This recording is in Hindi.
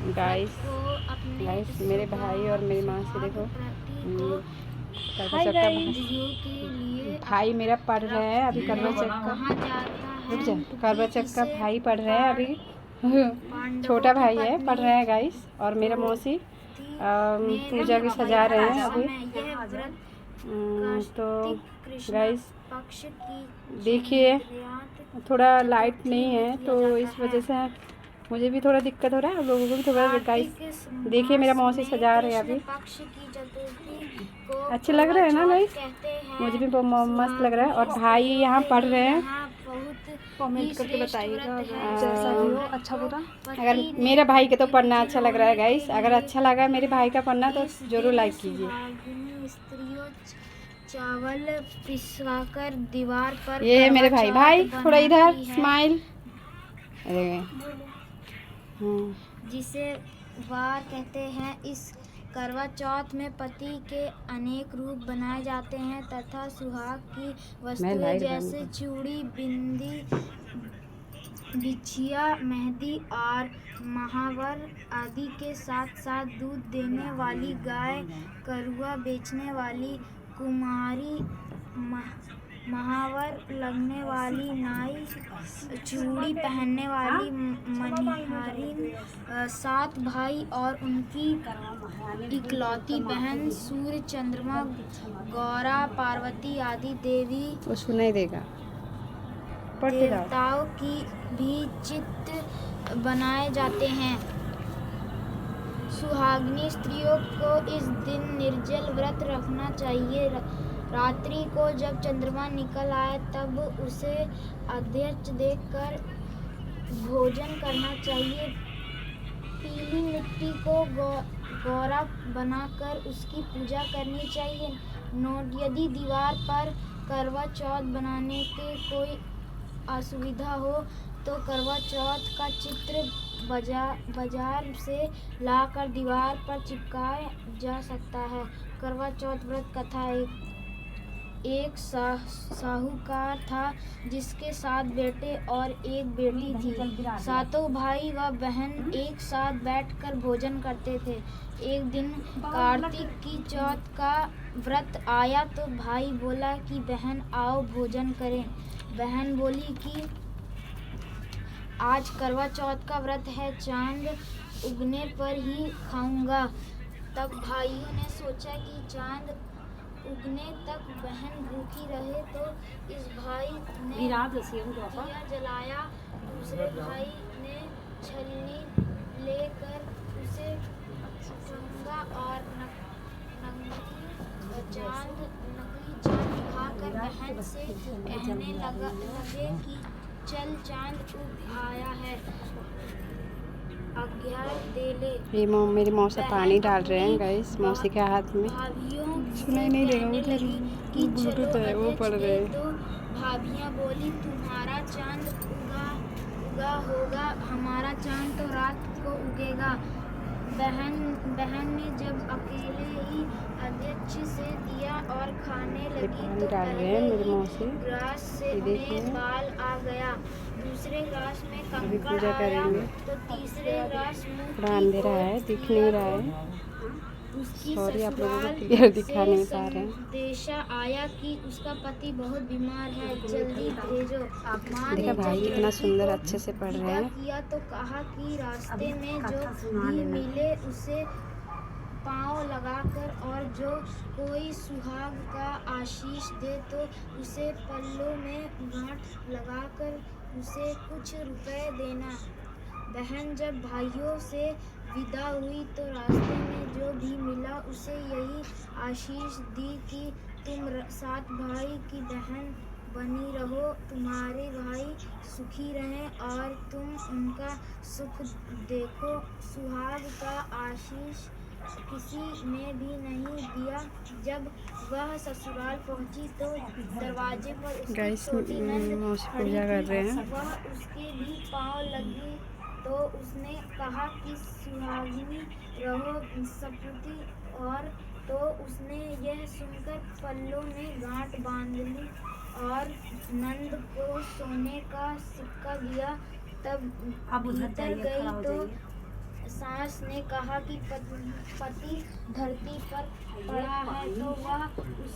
गाइस गाइस मेरे भाई और मेरी माँ से देखो करवा चौथ का भाई मेरा पढ़ रहा है अभी। करवा चौथ का रुक जा, करवा चौथ का भाई पढ़ रहा है अभी। छोटा भाई है, पढ़ रहा है गाइस। और मेरा मौसी पूजा की सजा रहे हैं अभी। तो गाइस देखिए थोड़ा लाइट नहीं है तो इस वजह से मुझे भी थोड़ा दिक्कत हो रहा है, आप लोगों को भी थोड़ा। गाइस देखिए मेरा मौसी सजा रहे हैं अभी। अच्छे लग रहे हैं ना गाइस, मुझे भी मस्त लग रहा है। और भाई यहाँ पढ़ रहे हैं। कमेंट करके बताइएगा जैसा भी हो, अच्छा बुरा। अगर मेरे भाई के तो पढ़ना अच्छा लग रहा है गाइस, अगर अच्छा लगा मेरे भाई का पढ़ना तो जरूर लाइक कीजिए। चावल पिसवाकर दीवार पर ये है मेरे भाई थोड़ा इधर स्माइल। जिसे वार कहते हैं। इस करवा चौथ में पति के अनेक रूप बनाए जाते हैं तथा सुहाग की वस्तुएं जैसे चूड़ी, बिंदी, बिछिया, मेहंदी और महावर आदि के साथ साथ दूध देने वाली गाय, करुआ बेचने वाली कुमारी, महावर लगने वाली नाई, चूड़ी पहनने वाली मनिहारिन, 7 भाई और उनकी इकलौती बहन सूर्य, चंद्रमा, गौरा, पार्वती आदि देवी वो सुनाई देगा देवताओं की भी चित्र बनाए जाते हैं। सुहागिनी स्त्रियों को इस दिन निर्जल व्रत रखना चाहिए। रात्रि को जब चंद्रमा निकल आए तब उसे अर्घ्य देकर भोजन करना चाहिए। पीली मिट्टी को गौरा बनाकर उसकी पूजा करनी चाहिए। नोट: यदि दीवार पर करवा चौथ बनाने के कोई असुविधा हो तो करवा चौथ का चित्र बाजार से लाकर दीवार पर चिपकाया जा सकता है। करवा चौथ व्रत कथा: एक साहूकार था जिसके 7 बेटे और 1 बेटी थी। 7 भाई व बहन एक साथ बैठकर भोजन करते थे। एक दिन कार्तिक की चौथ का व्रत आया तो भाई बोला कि बहन आओ भोजन करें। बहन बोली कि आज करवा चौथ का व्रत है, चांद उगने पर ही खाऊंगा। तब भाइयों ने सोचा कि चांद उगने तक बहन भूखी रहे तो इस भाई ने दिया जलाया। दूसरे भाई ने छलनी लेकर उसे सूंघा और नकली चांद दिखाकर बहन से कहने लगे कि चल चांद उग आया है, आज्ञा दे ले। ये मेरी मौसा पानी डाल रहे हैं गाइस मौसी के हाथ में। सुनाई नहीं देगा उधर ब्लूटूथ है वो पड़ रहे हैं। तो भाभियाँ बोली तुम्हारा चांद उगा होगा, हमारा चांद तो रात को उगेगा। बहन ने जब अकेले ही अध्यक्ष से दिया और खाने लगी तो पहले ग्रास से उन्हें बाल आ गया, दूसरे ग्रास में कंकड़ आया तो तीसरे ग्रास थोड़ा अंधेरा है, दिख नहीं रहा है। सॉरी आप लोगों को क्लियर दिखा नहीं पा रहे हैं। देशा आया कि उसका पति बहुत बीमार है, जल्दी भेजो। देखा भाई इतना सुंदर अच्छे से पढ़ रहे हैं। किया तो कहा कि रास्ते में जो भी मिले उसे पाँव लगाकर और जो कोई सुहाग का आशीष दे तो उसे पल्लों में गांठ लगाकर उसे कुछ रुपए देना। बहन जब भाइयों से विदा हुई तो रास्ते में जो भी मिला उसे यही आशीष दी कि तुम 7 भाई की बहन बनी रहो, तुम्हारे भाई सुखी रहें और तुम उनका सुख देखो। सुहाग का आशीष किसी ने भी नहीं दिया। जब वह ससुराल पहुंची तो दरवाजे पर उसकी छोटी नंद पूजा कर रहे हैं। वह उसके भी पाँव लगी तो उसने कहा कि सुहागिनी रहो सपूती, और तो उसने यह सुनकर पल्लों में गांठ बांध ली और नंद को सोने का सिक्का दिया। तब भीतर गई तो सांस ने कहा कि पति धरती पर पड़ा है तो वह उसे